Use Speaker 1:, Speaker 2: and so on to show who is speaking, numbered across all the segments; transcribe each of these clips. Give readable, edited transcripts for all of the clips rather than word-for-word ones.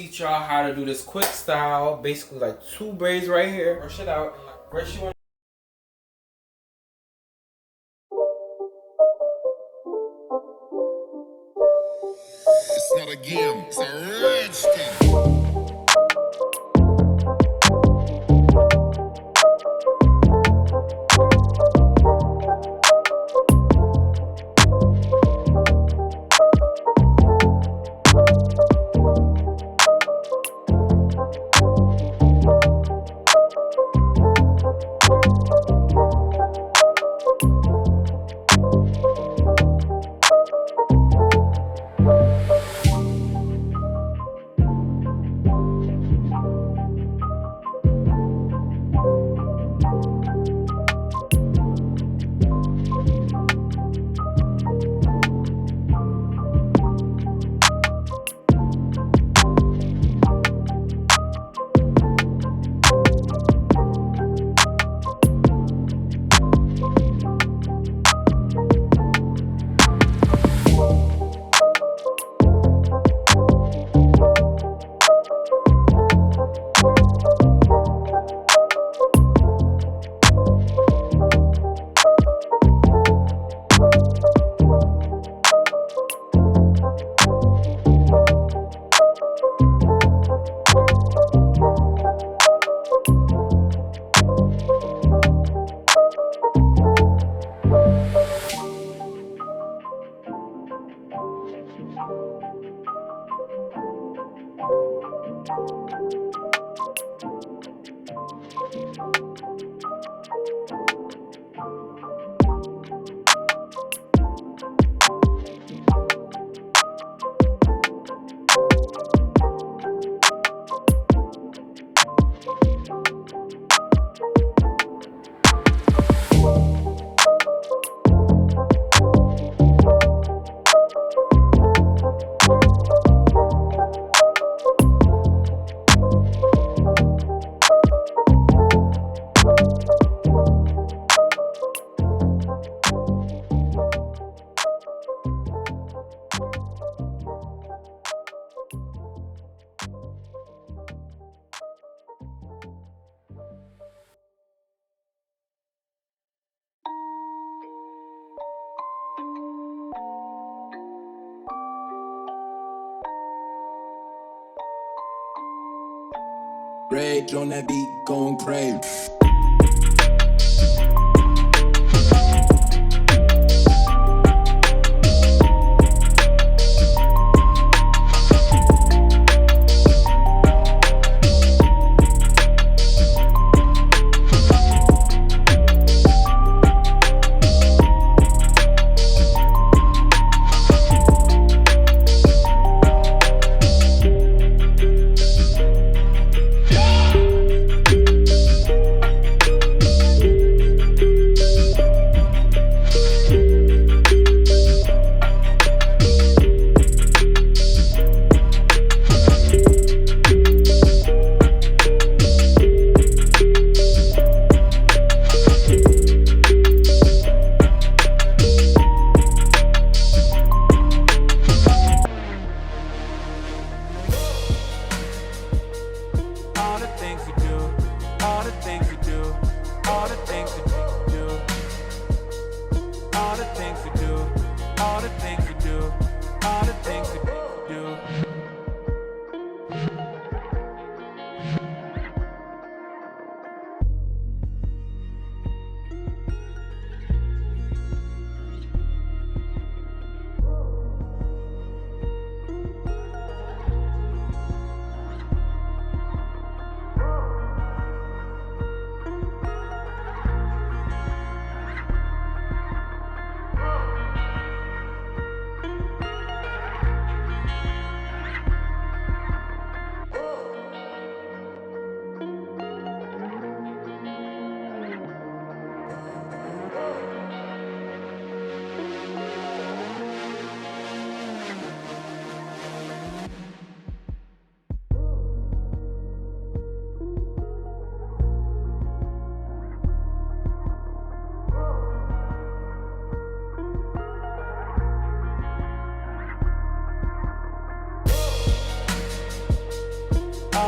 Speaker 1: teach y'all how to do this quick style. Basically like 2 braids right here. Brush it out. First you want
Speaker 2: it's not a game, it's a rich thing.
Speaker 3: Braids on that beat, going crazy.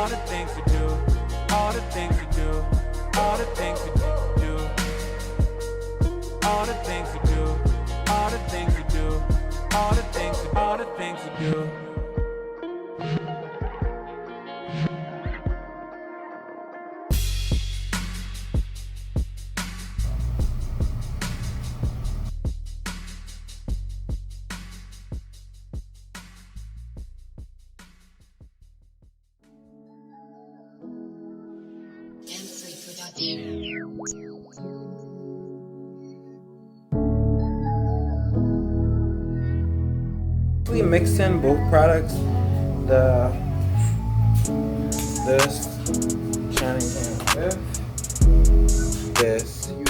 Speaker 4: all the things to do, all the things to do, all the things to do, all the things to do, all the things to do, all the things to do.
Speaker 1: We mixed in both products, this shining can with this using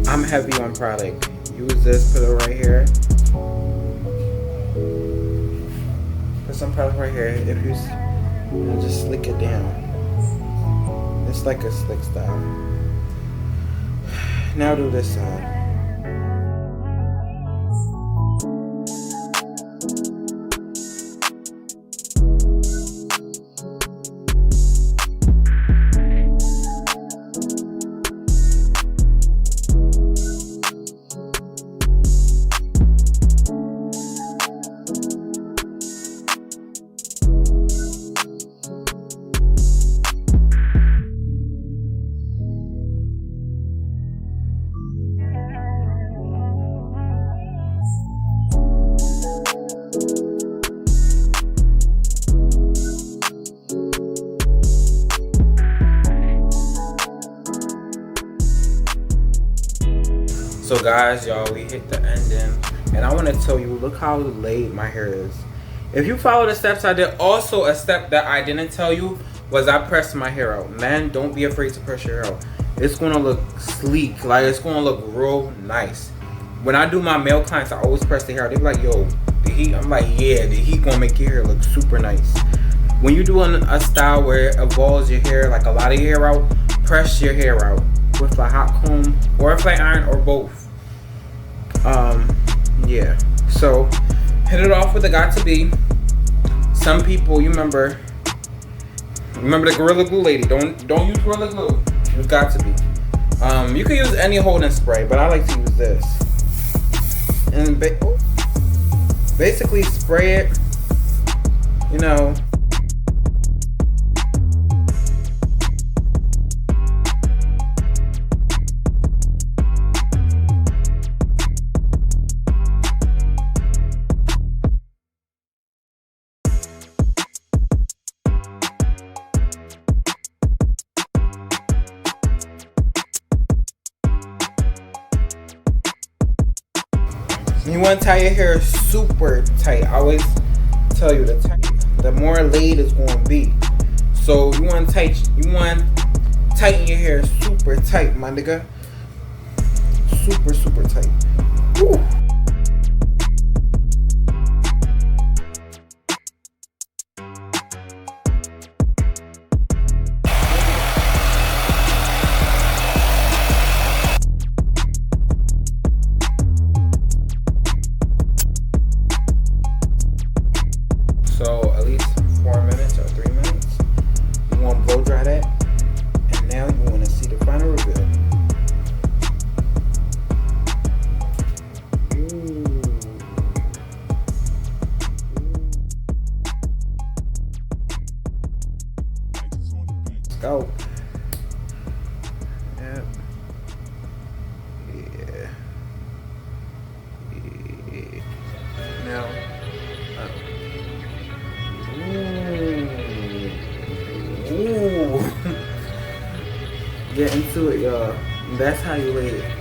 Speaker 1: I'm heavy on product. Use this, put it right here. Put some product right here. If you and just slick it down. It's like a slick style. Now do this side. So guys, y'all, we hit the ending, and I want to tell you, look how laid my hair is. If you follow the steps I did, also a step that I didn't tell you was I pressed my hair out. Man, don't be afraid to press your hair out. It's gonna look sleek, like it's gonna look real nice. When I do my male clients, I always press the hair out. They be like, yo, the heat. I'm like, yeah, the heat gonna make your hair look super nice. When you're doing a style where it evolves your hair, like a lot of your hair out, press your hair out with a hot comb or a flat iron or both. Yeah, so hit it off with the got to be. Some people, you remember the Gorilla Glue lady. Don't use Gorilla Glue. It's got to be. You can use any holding spray, but I like to use this. And basically spray it, you know. want to tie your hair super tight. I always tell you the more laid it's going to be. So you want to tighten your hair super tight, my nigga. Super, super tight. Woo. So at least 4 minutes or 3 minutes. You want to blow dry that, and now you want to see the final reveal. Let's go. Yep. Yeah. Now. Ooh. Get into it, y'all. That's how you lay it.